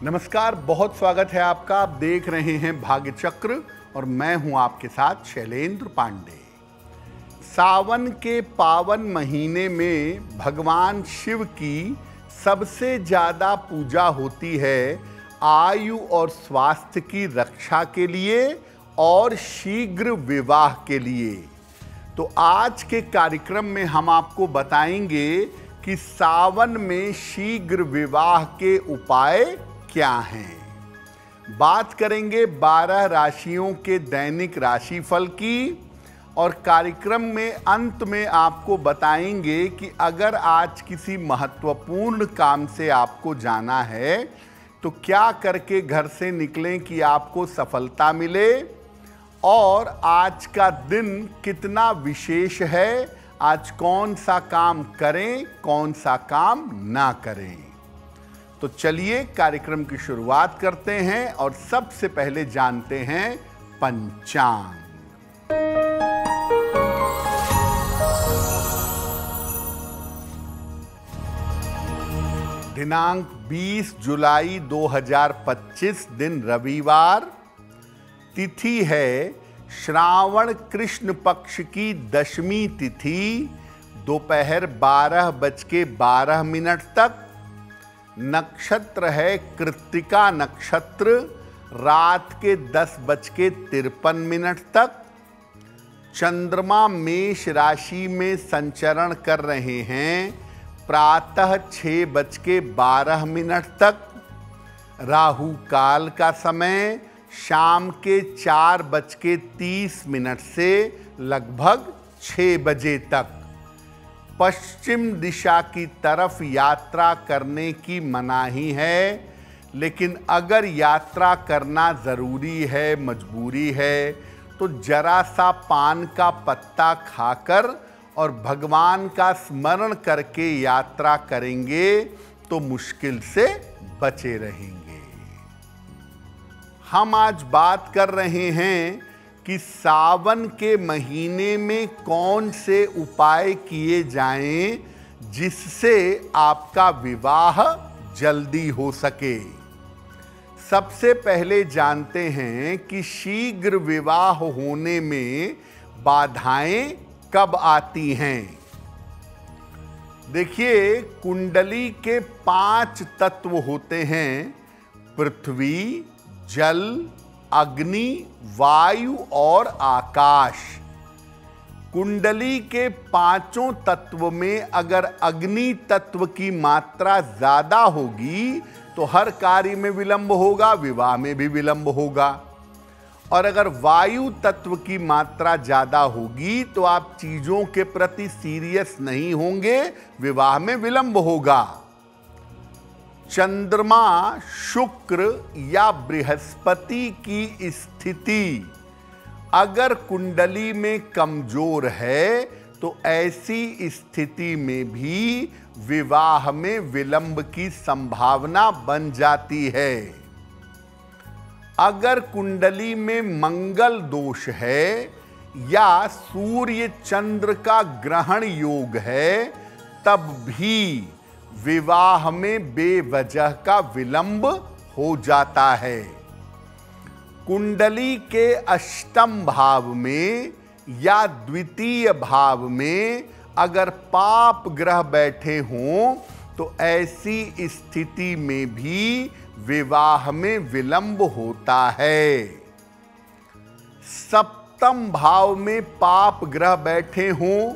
नमस्कार, बहुत स्वागत है आपका। आप देख रहे हैं भाग्य चक्र और मैं हूं आपके साथ शैलेंद्र पांडे। सावन के पावन महीने में भगवान शिव की सबसे ज़्यादा पूजा होती है आयु और स्वास्थ्य की रक्षा के लिए और शीघ्र विवाह के लिए। तो आज के कार्यक्रम में हम आपको बताएंगे कि सावन में शीघ्र विवाह के उपाय क्या हैं। बात करेंगे 12 राशियों के दैनिक राशिफल की और कार्यक्रम में अंत में आपको बताएंगे कि अगर आज किसी महत्वपूर्ण काम से आपको जाना है तो क्या करके घर से निकलें कि आपको सफलता मिले और आज का दिन कितना विशेष है, आज कौन सा काम करें, कौन सा काम ना करें। तो चलिए कार्यक्रम की शुरुआत करते हैं और सबसे पहले जानते हैं पंचांग। दिनांक 20 जुलाई 2025 दिन रविवार। तिथि है श्रावण कृष्ण पक्ष की दशमी तिथि, दोपहर 12:12 तक। नक्षत्र है कृत्तिका नक्षत्र, रात के 10:53 तक। चंद्रमा मेष राशि में संचरण कर रहे हैं, प्रातः 6:12 तक। राहु काल का समय शाम के 4:30 से लगभग 6 बजे तक। पश्चिम दिशा की तरफ यात्रा करने की मनाही है, लेकिन अगर यात्रा करना ज़रूरी है, मजबूरी है, तो जरा सा पान का पत्ता खाकर और भगवान का स्मरण करके यात्रा करेंगे तो मुश्किल से बचे रहेंगे। हम आज बात कर रहे हैं कि सावन के महीने में कौन से उपाय किए जाएं जिससे आपका विवाह जल्दी हो सके। सबसे पहले जानते हैं कि शीघ्र विवाह होने में बाधाएं कब आती हैं। देखिए, कुंडली के 5 तत्व होते हैं: पृथ्वी, जल, अग्नि, वायु और आकाश। कुंडली के 5 तत्व में अगर अग्नि तत्व की मात्रा ज्यादा होगी तो हर कार्य में विलंब होगा, विवाह में भी विलंब होगा। और अगर वायु तत्व की मात्रा ज्यादा होगी तो आप चीजों के प्रति सीरियस नहीं होंगे, विवाह में विलंब होगा। चंद्रमा, शुक्र या बृहस्पति की स्थिति अगर कुंडली में कमजोर है तो ऐसी स्थिति में भी विवाह में विलंब की संभावना बन जाती है। अगर कुंडली में मंगल दोष है या सूर्य चंद्र का ग्रहण योग है तब भी विवाह में बेवजह का विलंब हो जाता है। कुंडली के अष्टम भाव में या द्वितीय भाव में अगर पाप ग्रह बैठे हों तो ऐसी स्थिति में भी विवाह में विलंब होता है। सप्तम भाव में पाप ग्रह बैठे हों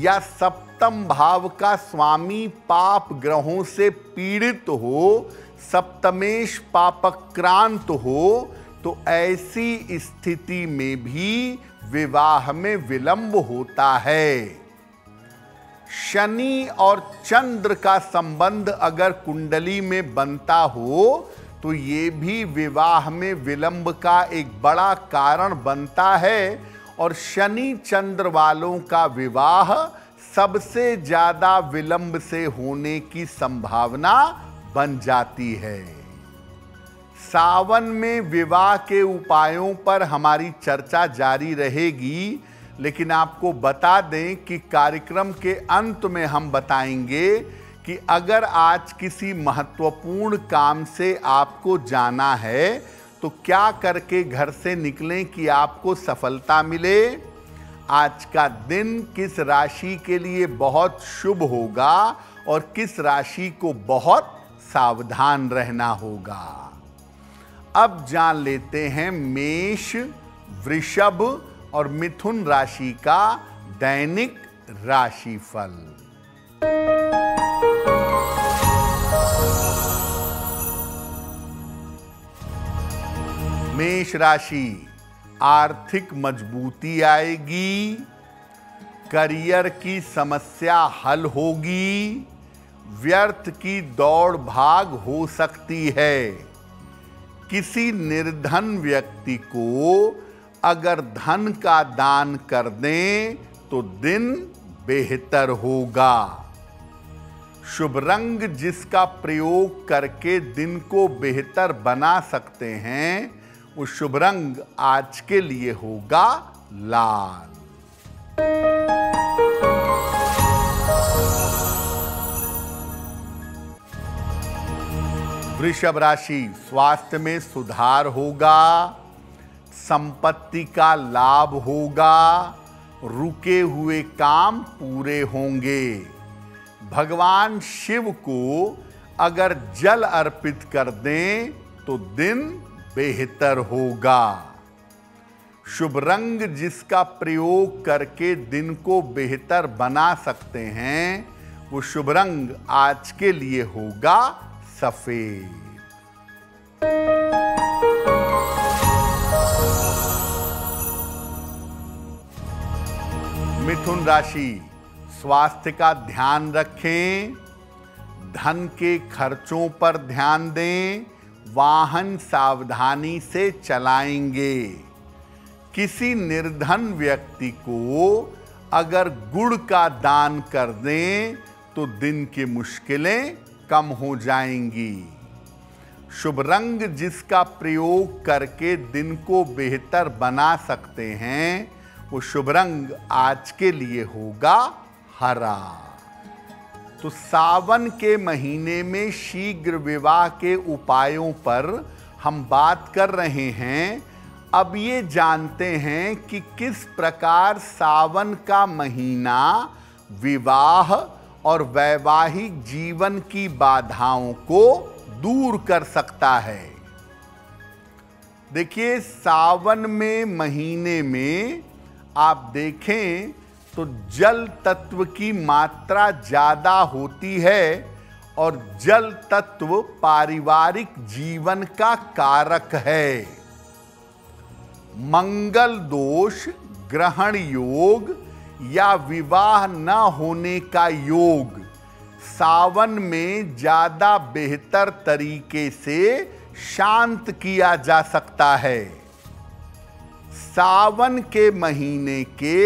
या सप्तम भाव का स्वामी पाप ग्रहों से पीड़ित हो, सप्तमेश पापक्रांत हो, तो ऐसी स्थिति में भी विवाह में विलंब होता है। शनि और चंद्र का संबंध अगर कुंडली में बनता हो तो ये भी विवाह में विलंब का एक बड़ा कारण बनता है। और शनि चंद्र वालों का विवाह सबसे ज्यादा विलंब से होने की संभावना बन जाती है। सावन में विवाह के उपायों पर हमारी चर्चा जारी रहेगी, लेकिन आपको बता दें कि कार्यक्रम के अंत में हम बताएंगे कि अगर आज किसी महत्वपूर्ण काम से आपको जाना है तो क्या करके घर से निकलें कि आपको सफलता मिले। आज का दिन किस राशि के लिए बहुत शुभ होगा और किस राशि को बहुत सावधान रहना होगा। अब जान लेते हैं मेष, वृषभ और मिथुन राशि का दैनिक राशिफल। मेष राशि, आर्थिक मजबूती आएगी, करियर की समस्या हल होगी, व्यर्थ की दौड़ भाग हो सकती है। किसी निर्धन व्यक्ति को अगर धन का दान कर दें तो दिन बेहतर होगा। शुभ रंग जिसका प्रयोग करके दिन को बेहतर बना सकते हैं वो शुभ रंग आज के लिए होगा लाल। वृषभ राशि, स्वास्थ्य में सुधार होगा, संपत्ति का लाभ होगा, रुके हुए काम पूरे होंगे। भगवान शिव को अगर जल अर्पित कर दें तो दिन बेहतर होगा। शुभ रंग जिसका प्रयोग करके दिन को बेहतर बना सकते हैं वो शुभ रंग आज के लिए होगा सफेद। मिथुन राशि, स्वास्थ्य का ध्यान रखें, धन के खर्चों पर ध्यान दें, वाहन सावधानी से चलाएंगे। किसी निर्धन व्यक्ति को अगर गुड़ का दान कर दें तो दिन की मुश्किलें कम हो जाएंगी। शुभ रंग जिसका प्रयोग करके दिन को बेहतर बना सकते हैं वो शुभ रंग आज के लिए होगा हरा। तो सावन के महीने में शीघ्र विवाह के उपायों पर हम बात कर रहे हैं। अब ये जानते हैं कि किस प्रकार सावन का महीना विवाह और वैवाहिक जीवन की बाधाओं को दूर कर सकता है। देखिए, सावन में महीने में आप देखें तो जल तत्व की मात्रा ज्यादा होती है और जल तत्व पारिवारिक जीवन का कारक है। मंगल दोष, ग्रहण योग या विवाह न होने का योग सावन में ज्यादा बेहतर तरीके से शांत किया जा सकता है। सावन के महीने के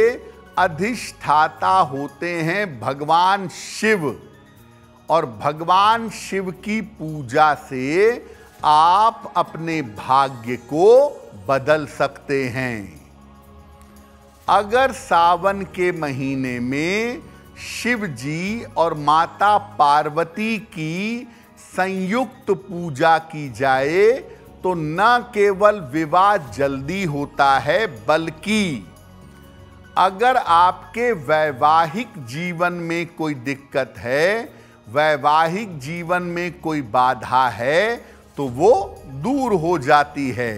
अधिष्ठाता होते हैं भगवान शिव और भगवान शिव की पूजा से आप अपने भाग्य को बदल सकते हैं। अगर सावन के महीने में शिव जी और माता पार्वती की संयुक्त पूजा की जाए तो न केवल विवाह जल्दी होता है बल्कि अगर आपके वैवाहिक जीवन में कोई दिक्कत है, वैवाहिक जीवन में कोई बाधा है तो वो दूर हो जाती है।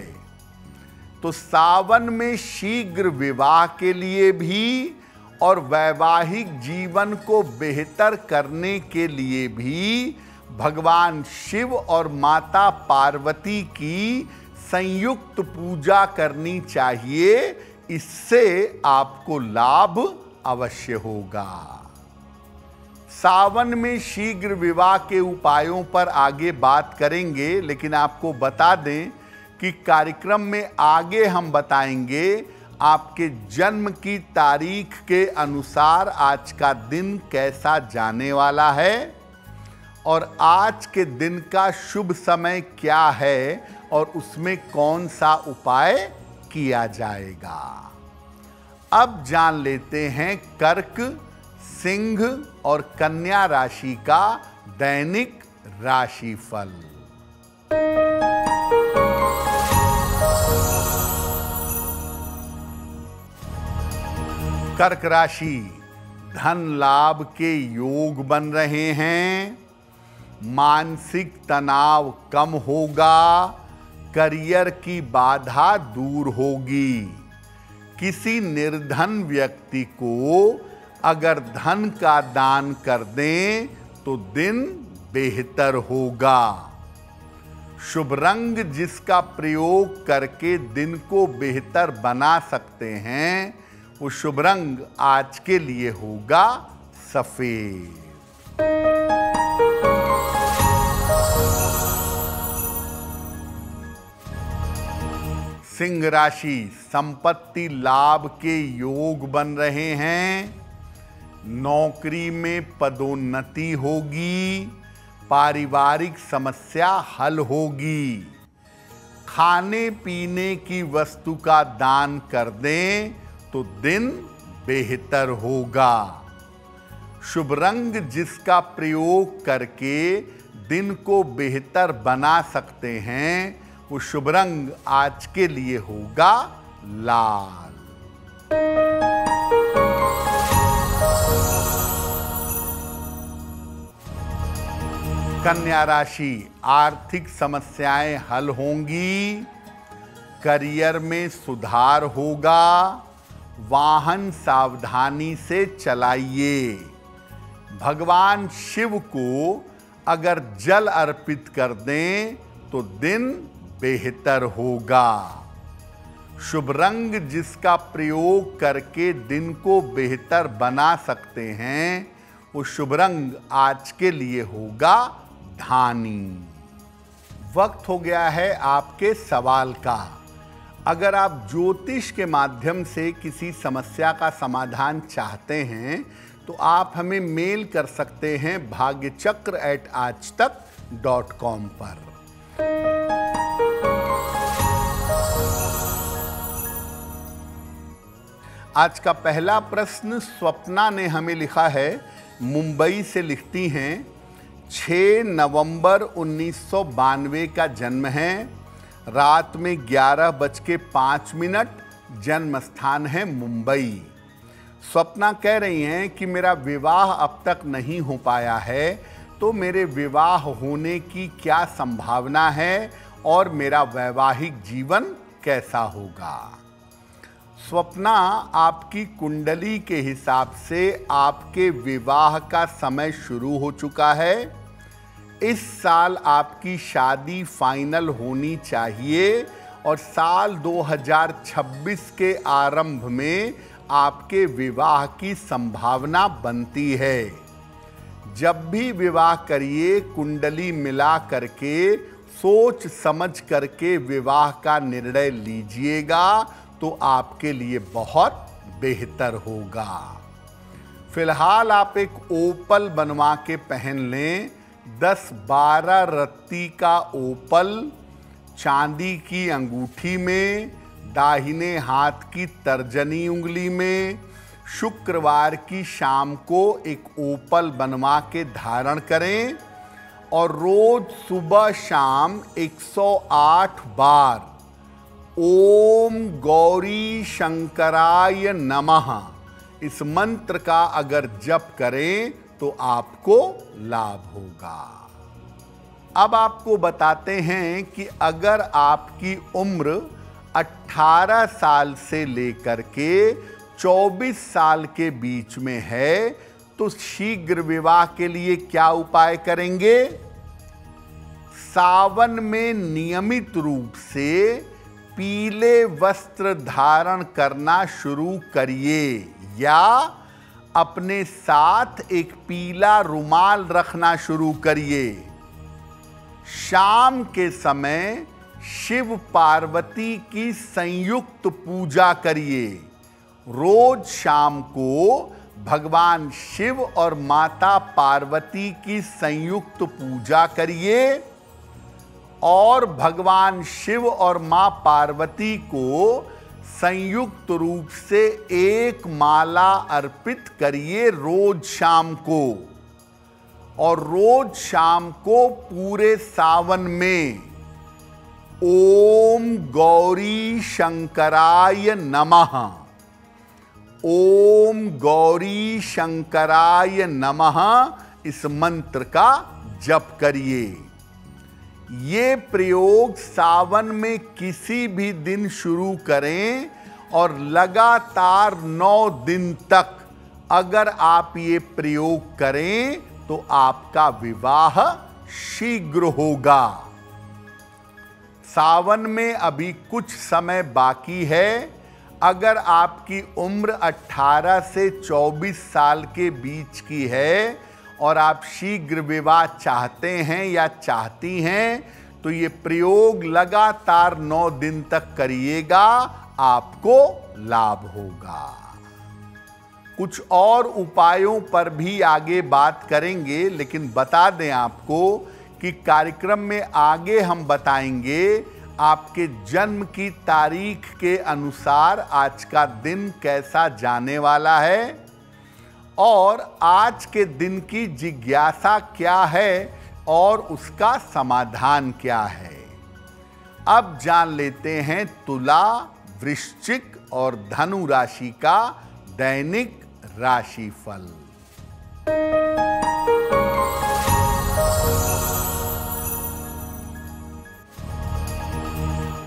तो सावन में शीघ्र विवाह के लिए भी और वैवाहिक जीवन को बेहतर करने के लिए भी भगवान शिव और माता पार्वती की संयुक्त पूजा करनी चाहिए। इससे आपको लाभ अवश्य होगा। सावन में शीघ्र विवाह के उपायों पर आगे बात करेंगे, लेकिन आपको बता दें कि कार्यक्रम में आगे हम बताएंगे आपके जन्म की तारीख के अनुसार आज का दिन कैसा जाने वाला है और आज के दिन का शुभ समय क्या है और उसमें कौन सा उपाय किया जाएगा। अब जान लेते हैं कर्क, सिंह और कन्या राशि का दैनिक राशिफल। कर्क राशि, धन लाभ के योग बन रहे हैं, मानसिक तनाव कम होगा, करियर की बाधा दूर होगी। किसी निर्धन व्यक्ति को अगर धन का दान कर दें तो दिन बेहतर होगा। शुभ रंग जिसका प्रयोग करके दिन को बेहतर बना सकते हैं, वो शुभ रंग आज के लिए होगा सफेद। सिंह राशि, संपत्ति लाभ के योग बन रहे हैं, नौकरी में पदोन्नति होगी, पारिवारिक समस्या हल होगी। खाने पीने की वस्तु का दान कर दें तो दिन बेहतर होगा। शुभ रंग जिसका प्रयोग करके दिन को बेहतर बना सकते हैं, वो शुभ रंग आज के लिए होगा लाल। कन्या राशि, आर्थिक समस्याएं हल होंगी, करियर में सुधार होगा, वाहन सावधानी से चलाइए। भगवान शिव को अगर जल अर्पित कर दें तो दिन बेहतर होगा। शुभ रंग जिसका प्रयोग करके दिन को बेहतर बना सकते हैं, वो शुभ रंग आज के लिए होगा धानी। वक्त हो गया है आपके सवाल का। अगर आप ज्योतिष के माध्यम से किसी समस्या का समाधान चाहते हैं तो आप हमें मेल कर सकते हैं bhagyachakra@aajtak.com पर। आज का पहला प्रश्न स्वप्ना ने हमें लिखा है, मुंबई से लिखती हैं। 6 नवंबर 1992 का जन्म है, रात में 11:05, जन्म स्थान है मुंबई। स्वप्ना कह रही हैं कि मेरा विवाह अब तक नहीं हो पाया है, तो मेरे विवाह होने की क्या संभावना है और मेरा वैवाहिक जीवन कैसा होगा। स्वप्ना, आपकी कुंडली के हिसाब से आपके विवाह का समय शुरू हो चुका है। इस साल आपकी शादी फाइनल होनी चाहिए और साल 2026 के आरंभ में आपके विवाह की संभावना बनती है। जब भी विवाह करिए, कुंडली मिला करके सोच समझ करके विवाह का निर्णय लीजिएगा तो आपके लिए बहुत बेहतर होगा। फिलहाल आप एक ओपल बनवा के पहन लें। 10-12 रत्ती का ओपल चांदी की अंगूठी में, दाहिने हाथ की तर्जनी उंगली में, शुक्रवार की शाम को एक ओपल बनवा के धारण करें और रोज सुबह शाम 108 बार ओम गौरी शंकराय नमः इस मंत्र का अगर जप करें तो आपको लाभ होगा। अब आपको बताते हैं कि अगर आपकी उम्र 18 साल से लेकर के 24 साल के बीच में है तो शीघ्र विवाह के लिए क्या उपाय करेंगे। सावन में नियमित रूप से पीले वस्त्र धारण करना शुरू करिए या अपने साथ एक पीला रुमाल रखना शुरू करिए। शाम के समय शिव पार्वती की संयुक्त पूजा करिए। रोज शाम को भगवान शिव और माता पार्वती की संयुक्त पूजा करिए और भगवान शिव और मां पार्वती को संयुक्त रूप से एक माला अर्पित करिए रोज शाम को, और रोज शाम को पूरे सावन में ओम गौरी शंकराय नमः, ओम गौरी शंकराय नमः इस मंत्र का जप करिए। ये प्रयोग सावन में किसी भी दिन शुरू करें और लगातार 9 दिन तक अगर आप ये प्रयोग करें तो आपका विवाह शीघ्र होगा। सावन में अभी कुछ समय बाकी है। अगर आपकी उम्र 18 से 24 साल के बीच की है और आप शीघ्र विवाह चाहते हैं या चाहती हैं तो ये प्रयोग लगातार 9 दिन तक करिएगा, आपको लाभ होगा। कुछ और उपायों पर भी आगे बात करेंगे, लेकिन बता दें आपको कि कार्यक्रम में आगे हम बताएंगे आपके जन्म की तारीख के अनुसार आज का दिन कैसा जाने वाला है और आज के दिन की जिज्ञासा क्या है और उसका समाधान क्या है। अब जान लेते हैं तुला, वृश्चिक और धनु राशि का दैनिक राशिफल।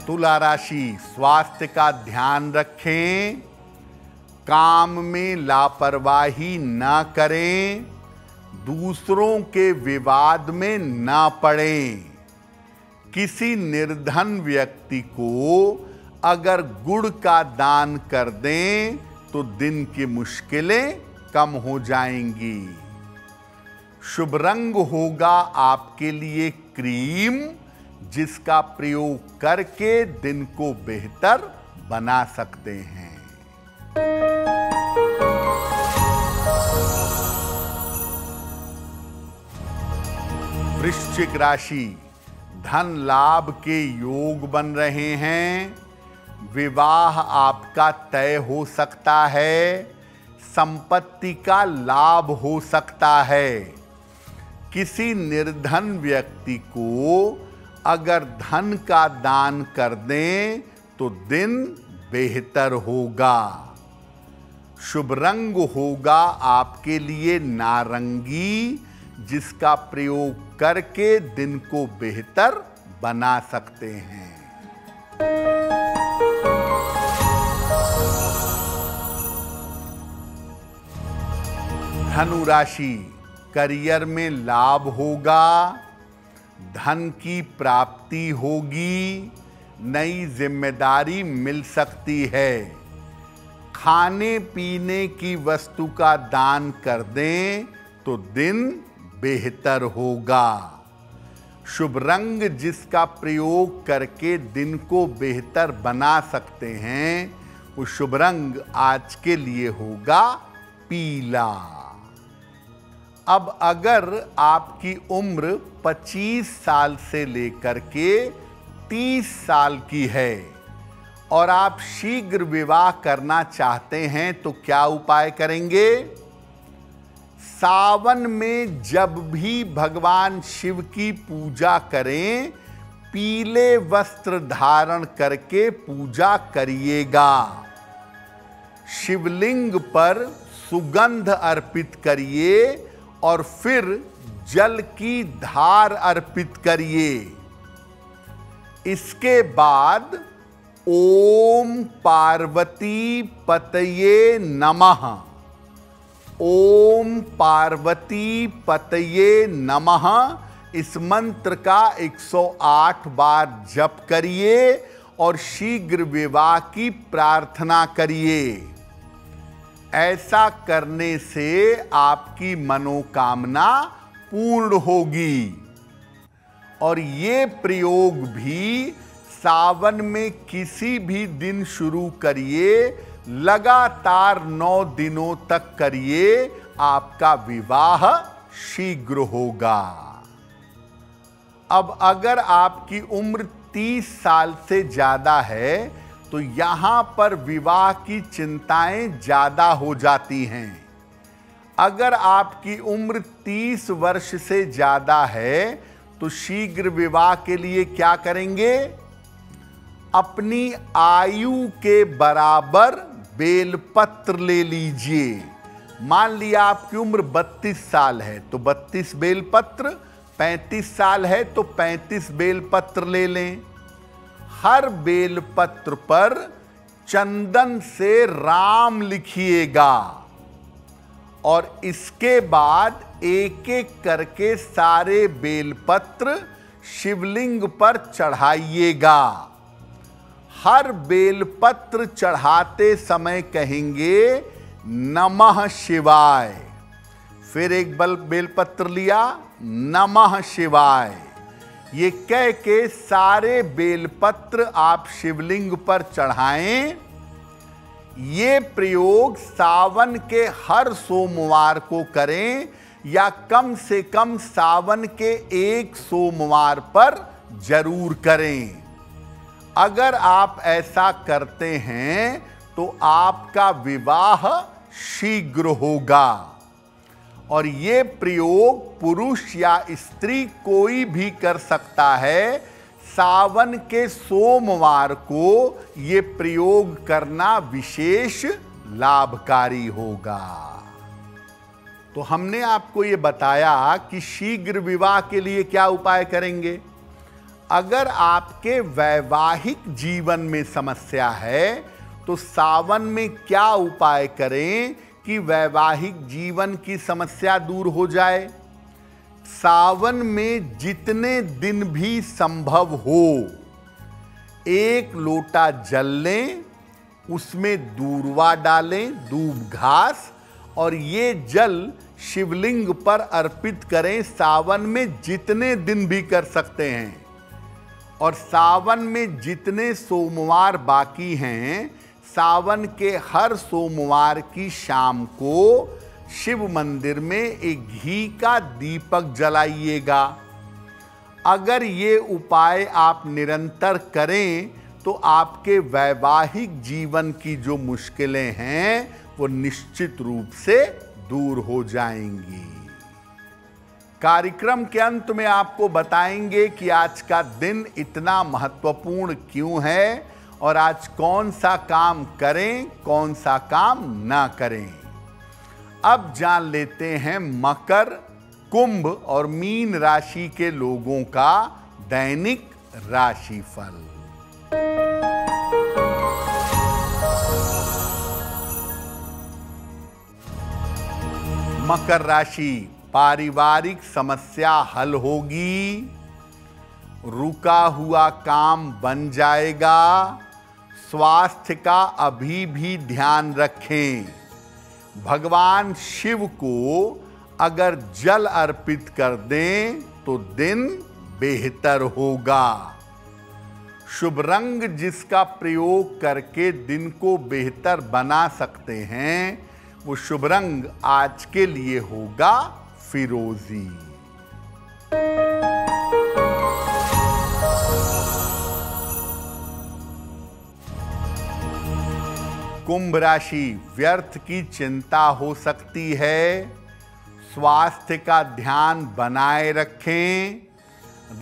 तुला राशि, स्वास्थ्य का ध्यान रखें, काम में लापरवाही न करें, दूसरों के विवाद में न पड़ें। किसी निर्धन व्यक्ति को अगर गुड़ का दान कर दें तो दिन की मुश्किलें कम हो जाएंगी। शुभ रंग होगा आपके लिए क्रीम, जिसका प्रयोग करके दिन को बेहतर बना सकते हैं। वृश्चिक राशि, धन लाभ के योग बन रहे हैं, विवाह आपका तय हो सकता है, संपत्ति का लाभ हो सकता है। किसी निर्धन व्यक्ति को अगर धन का दान कर दें तो दिन बेहतर होगा। शुभ रंग होगा आपके लिए नारंगी, जिसका प्रयोग करके दिन को बेहतर बना सकते हैं। धनु राशि, करियर में लाभ होगा, धन की प्राप्ति होगी, नई जिम्मेदारी मिल सकती है। खाने पीने की वस्तु का दान कर दें तो दिन बेहतर होगा। शुभ रंग जिसका प्रयोग करके दिन को बेहतर बना सकते हैं वो शुभ रंग आज के लिए होगा पीला। अब अगर आपकी उम्र 25 साल से लेकर के 30 साल की है और आप शीघ्र विवाह करना चाहते हैं तो क्या उपाय करेंगे? सावन में जब भी भगवान शिव की पूजा करें, पीले वस्त्र धारण करके पूजा करिएगा। शिवलिंग पर सुगंध अर्पित करिए और फिर जल की धार अर्पित करिए। इसके बाद ओम पार्वती पतये नमः, ओम पार्वती पतये नमः इस मंत्र का 108 बार जप करिए और शीघ्र विवाह की प्रार्थना करिए। ऐसा करने से आपकी मनोकामना पूर्ण होगी। और ये प्रयोग भी सावन में किसी भी दिन शुरू करिए, लगातार 9 दिनों तक करिए, आपका विवाह शीघ्र होगा। अब अगर आपकी उम्र 30 साल से ज्यादा है तो यहां पर विवाह की चिंताएं ज्यादा हो जाती हैं। अगर आपकी उम्र 30 वर्ष से ज्यादा है तो शीघ्र विवाह के लिए क्या करेंगे? अपनी आयु के बराबर बेलपत्र ले लीजिए। मान लिया आपकी उम्र 32 साल है तो 32 बेलपत्र, 35 साल है तो 35 बेलपत्र ले लें। हर बेलपत्र पर चंदन से राम लिखिएगा और इसके बाद एक एक करके सारे बेलपत्र शिवलिंग पर चढ़ाइएगा। हर बेलपत्र चढ़ाते समय कहेंगे नमः शिवाय। फिर एक बेलपत्र लिया, नमः शिवाय। ये कह के सारे बेलपत्र आप शिवलिंग पर चढ़ाएं। ये प्रयोग सावन के हर सोमवार को करें या कम से कम सावन के एक सोमवार पर जरूर करें। अगर आप ऐसा करते हैं तो आपका विवाह शीघ्र होगा। और ये प्रयोग पुरुष या स्त्री कोई भी कर सकता है। सावन के सोमवार को ये प्रयोग करना विशेष लाभकारी होगा। तो हमने आपको ये बताया कि शीघ्र विवाह के लिए क्या उपाय करेंगे। अगर आपके वैवाहिक जीवन में समस्या है तो सावन में क्या उपाय करें कि वैवाहिक जीवन की समस्या दूर हो जाए। सावन में जितने दिन भी संभव हो 1 लोटा जल लें, उसमें दूर्वा डालें, दूब घास, और ये जल शिवलिंग पर अर्पित करें। सावन में जितने दिन भी कर सकते हैं। और सावन में जितने सोमवार बाकी हैं, सावन के हर सोमवार की शाम को शिव मंदिर में एक घी का दीपक जलाइएगा। अगर ये उपाय आप निरंतर करें तो आपके वैवाहिक जीवन की जो मुश्किलें हैं वो निश्चित रूप से दूर हो जाएंगी। कार्यक्रम के अंत में आपको बताएंगे कि आज का दिन इतना महत्वपूर्ण क्यों है और आज कौन सा काम करें, कौन सा काम ना करें। अब जान लेते हैं मकर, कुंभ और मीन राशि के लोगों का दैनिक राशिफल। मकर राशि, पारिवारिक समस्या हल होगी, रुका हुआ काम बन जाएगा। स्वास्थ्य का अभी भी ध्यान रखें। भगवान शिव को अगर जल अर्पित कर दें तो दिन बेहतर होगा। शुभ रंग जिसका प्रयोग करके दिन को बेहतर बना सकते हैं वो शुभ रंग आज के लिए होगा फिरोजी। कुंभ राशि, व्यर्थ की चिंता हो सकती है। स्वास्थ्य का ध्यान बनाए रखें।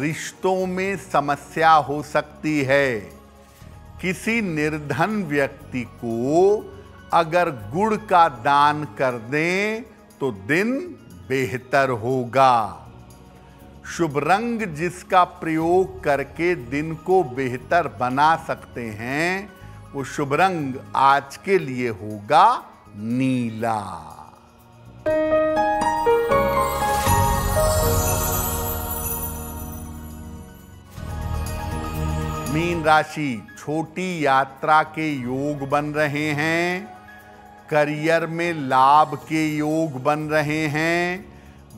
रिश्तों में समस्या हो सकती है। किसी निर्धन व्यक्ति को अगर गुड़ का दान कर दें तो दिन बेहतर होगा। शुभ रंग जिसका प्रयोग करके दिन को बेहतर बना सकते हैं वो शुभ रंग आज के लिए होगा नीला। मीन राशि, छोटी यात्रा के योग बन रहे हैं। करियर में लाभ के योग बन रहे हैं।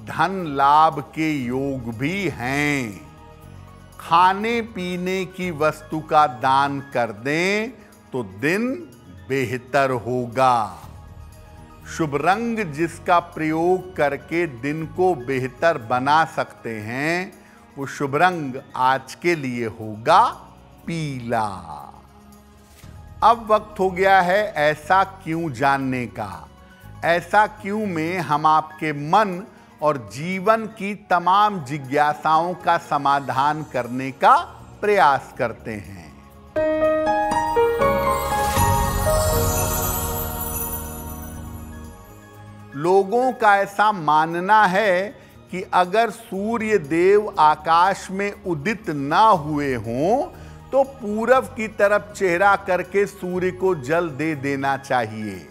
धन लाभ के योग भी हैं। खाने पीने की वस्तु का दान कर दें तो दिन बेहतर होगा। शुभ रंग जिसका प्रयोग करके दिन को बेहतर बना सकते हैं वो शुभ रंग आज के लिए होगा पीला। अब वक्त हो गया है ऐसा क्यों जानने का। ऐसा क्यों में हम आपके मन और जीवन की तमाम जिज्ञासाओं का समाधान करने का प्रयास करते हैं। लोगों का ऐसा मानना है कि अगर सूर्य देव आकाश में उदित ना हुए हों तो पूरब की तरफ चेहरा करके सूर्य को जल दे देना चाहिए।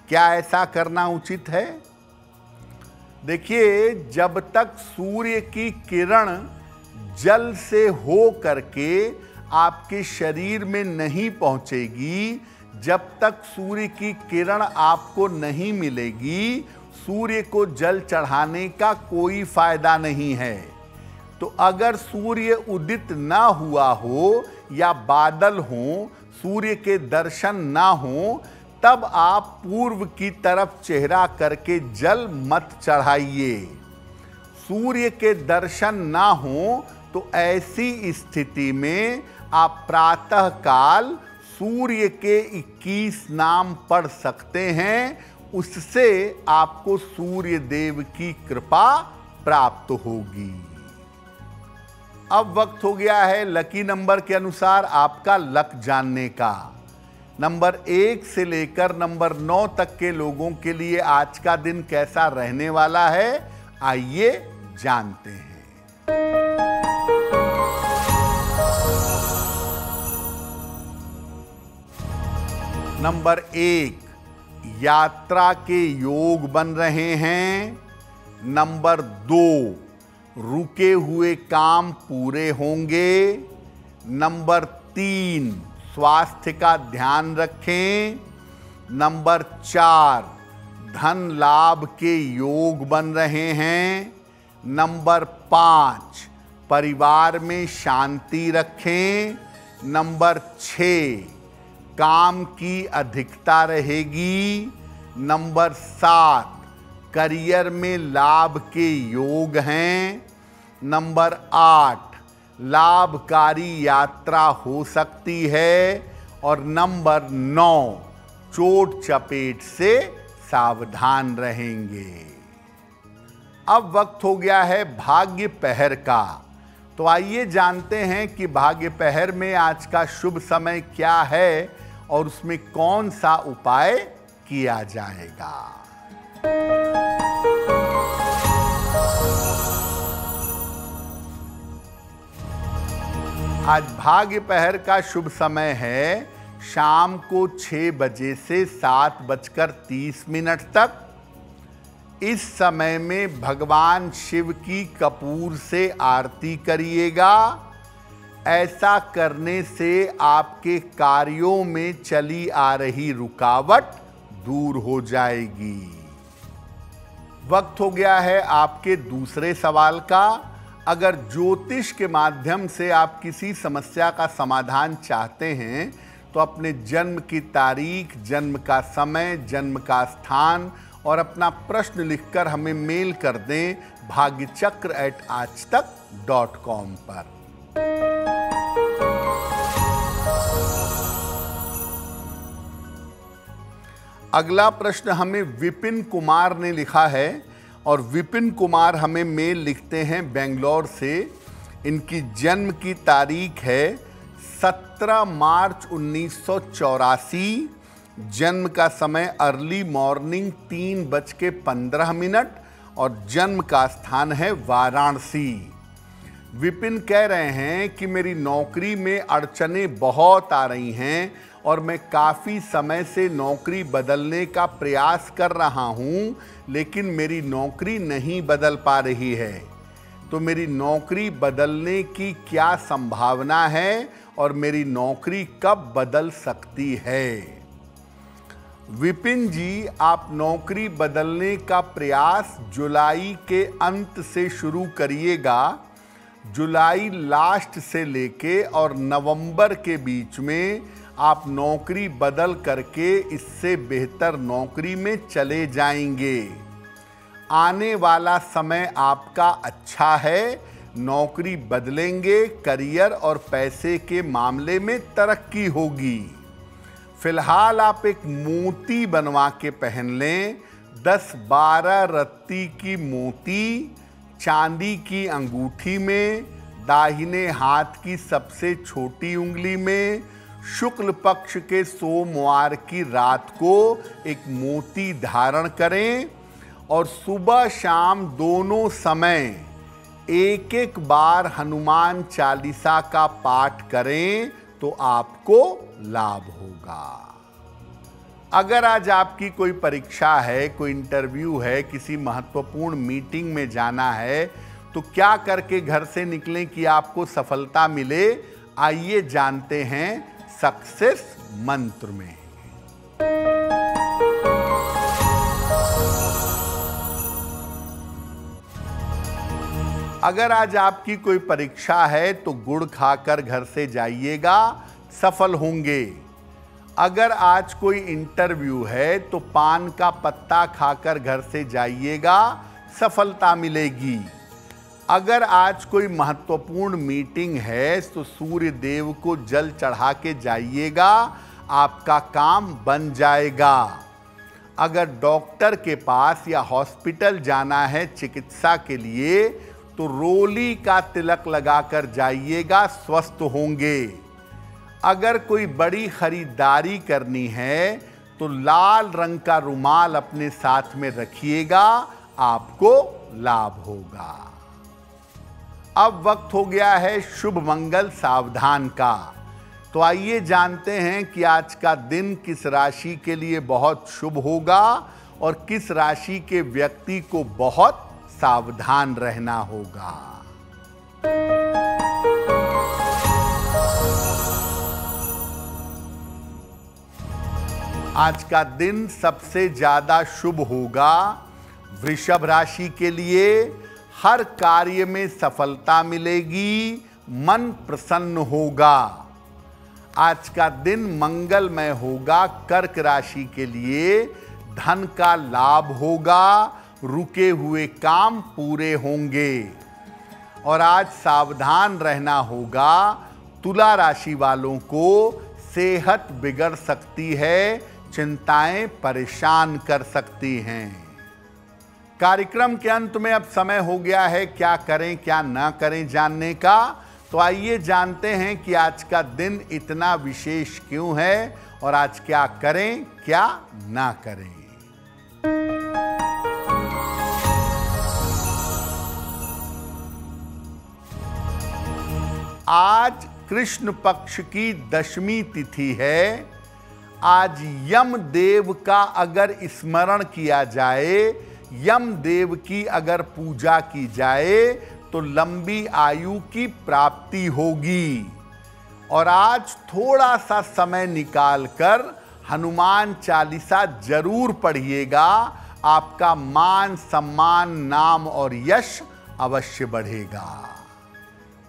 क्या ऐसा करना उचित है? देखिए, जब तक सूर्य की किरण जल से हो करके आपके शरीर में नहीं पहुंचेगी, जब तक सूर्य की किरण आपको नहीं मिलेगी, सूर्य को जल चढ़ाने का कोई फायदा नहीं है। तो अगर सूर्य उदित ना हुआ हो या बादल हो, सूर्य के दर्शन ना हो, तब आप पूर्व की तरफ चेहरा करके जल मत चढ़ाइए। सूर्य के दर्शन ना हो तो ऐसी स्थिति में आप प्रातः काल सूर्य के 21 नाम पढ़ सकते हैं। उससे आपको सूर्य देव की कृपा प्राप्त होगी। अब वक्त हो गया है लकी नंबर के अनुसार आपका लक जानने का। नंबर 1 से लेकर नंबर 9 तक के लोगों के लिए आज का दिन कैसा रहने वाला है, आइए जानते हैं। नंबर 1, यात्रा के योग बन रहे हैं। नंबर 2, रुके हुए काम पूरे होंगे। नंबर 3, स्वास्थ्य का ध्यान रखें। नंबर 4, धन लाभ के योग बन रहे हैं। नंबर 5, परिवार में शांति रखें। नंबर 6, काम की अधिकता रहेगी। नंबर 7, करियर में लाभ के योग हैं। नंबर 8, लाभकारी यात्रा हो सकती है। और नंबर 9, चोट चपेट से सावधान रहेंगे। अब वक्त हो गया है भाग्य पहर का। तो आइए जानते हैं कि भाग्य पहर में आज का शुभ समय क्या है और उसमें कौन सा उपाय किया जाएगा। आज भाग्य पहर का शुभ समय है शाम को 6 बजे से 7:30 तक। इस समय में भगवान शिव की कपूर से आरती करिएगा। ऐसा करने से आपके कार्यों में चली आ रही रुकावट दूर हो जाएगी। वक्त हो गया है आपके दूसरे सवाल का। अगर ज्योतिष के माध्यम से आप किसी समस्या का समाधान चाहते हैं तो अपने जन्म की तारीख, जन्म का समय, जन्म का स्थान और अपना प्रश्न लिखकर हमें मेल कर दें bhagyachakra@aajtak.com पर। अगला प्रश्न हमें विपिन कुमार ने लिखा है और विपिन कुमार हमें मेल लिखते हैं बेंगलोर से। इनकी जन्म की तारीख है 17 मार्च 1984। जन्म का समय अर्ली मॉर्निंग 3:15 और जन्म का स्थान है वाराणसी। विपिन कह रहे हैं कि मेरी नौकरी में अड़चनें बहुत आ रही हैं और मैं काफ़ी समय से नौकरी बदलने का प्रयास कर रहा हूं, लेकिन मेरी नौकरी नहीं बदल पा रही है। तो मेरी नौकरी बदलने की क्या संभावना है और मेरी नौकरी कब बदल सकती है? विपिन जी, आप नौकरी बदलने का प्रयास जुलाई के अंत से शुरू करिएगा। जुलाई लास्ट से लेके और नवंबर के बीच में आप नौकरी बदल करके इससे बेहतर नौकरी में चले जाएंगे। आने वाला समय आपका अच्छा है, नौकरी बदलेंगे, करियर और पैसे के मामले में तरक्की होगी। फिलहाल आप एक मोती बनवा के पहन लें। 10-12 रत्ती की मोती चांदी की अंगूठी में, दाहिने हाथ की सबसे छोटी उंगली में, शुक्ल पक्ष के सोमवार की रात को एक मोती धारण करें और सुबह शाम दोनों समय एक एक बार हनुमान चालीसा का पाठ करें तो आपको लाभ होगा। अगर आज आपकी कोई परीक्षा है, कोई इंटरव्यू है, किसी महत्वपूर्ण मीटिंग में जाना है, तो क्या करके घर से निकलें कि आपको सफलता मिले? आइए जानते हैं सक्सेस मंत्र में। अगर आज आपकी कोई परीक्षा है तो गुड़ खाकर घर से जाइएगा, सफल होंगे। अगर आज कोई इंटरव्यू है तो पान का पत्ता खाकर घर से जाइएगा, सफलता मिलेगी। अगर आज कोई महत्वपूर्ण मीटिंग है तो सूर्य देव को जल चढ़ा के जाइएगा, आपका काम बन जाएगा। अगर डॉक्टर के पास या हॉस्पिटल जाना है चिकित्सा के लिए तो रोली का तिलक लगाकर जाइएगा, स्वस्थ होंगे। अगर कोई बड़ी खरीदारी करनी है तो लाल रंग का रुमाल अपने साथ में रखिएगा, आपको लाभ होगा। अब वक्त हो गया है शुभ मंगल सावधान का। तो आइए जानते हैं कि आज का दिन किस राशि के लिए बहुत शुभ होगा और किस राशि के व्यक्ति को बहुत सावधान रहना होगा। आज का दिन सबसे ज्यादा शुभ होगा वृषभ राशि के लिए। हर कार्य में सफलता मिलेगी, मन प्रसन्न होगा। आज का दिन मंगलमय होगा कर्क राशि के लिए। धन का लाभ होगा, रुके हुए काम पूरे होंगे। और आज सावधान रहना होगा तुला राशि वालों को। सेहत बिगड़ सकती है, चिंताएं परेशान कर सकती हैं। कार्यक्रम के अंत में अब समय हो गया है क्या करें क्या ना करें जानने का। तो आइए जानते हैं कि आज का दिन इतना विशेष क्यों है और आज क्या करें क्या ना करें। आज कृष्ण पक्ष की दशमी तिथि है। आज यम देव का अगर स्मरण किया जाए, यम देव की अगर पूजा की जाए तो लंबी आयु की प्राप्ति होगी। और आज थोड़ा सा समय निकालकर हनुमान चालीसा जरूर पढ़िएगा, आपका मान सम्मान नाम और यश अवश्य बढ़ेगा।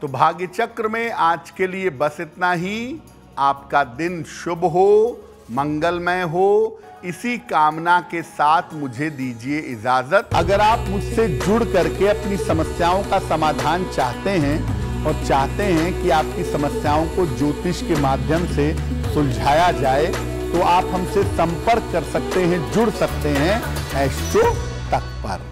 तो भाग्य चक्र में आज के लिए बस इतना ही। आपका दिन शुभ हो, मंगलमय हो, इसी कामना के साथ मुझे दीजिए इजाजत। अगर आप मुझसे जुड़ करके अपनी समस्याओं का समाधान चाहते हैं और चाहते हैं कि आपकी समस्याओं को ज्योतिष के माध्यम से सुलझाया जाए तो आप हमसे संपर्क कर सकते हैं, जुड़ सकते हैं एस्ट्रो तक पर।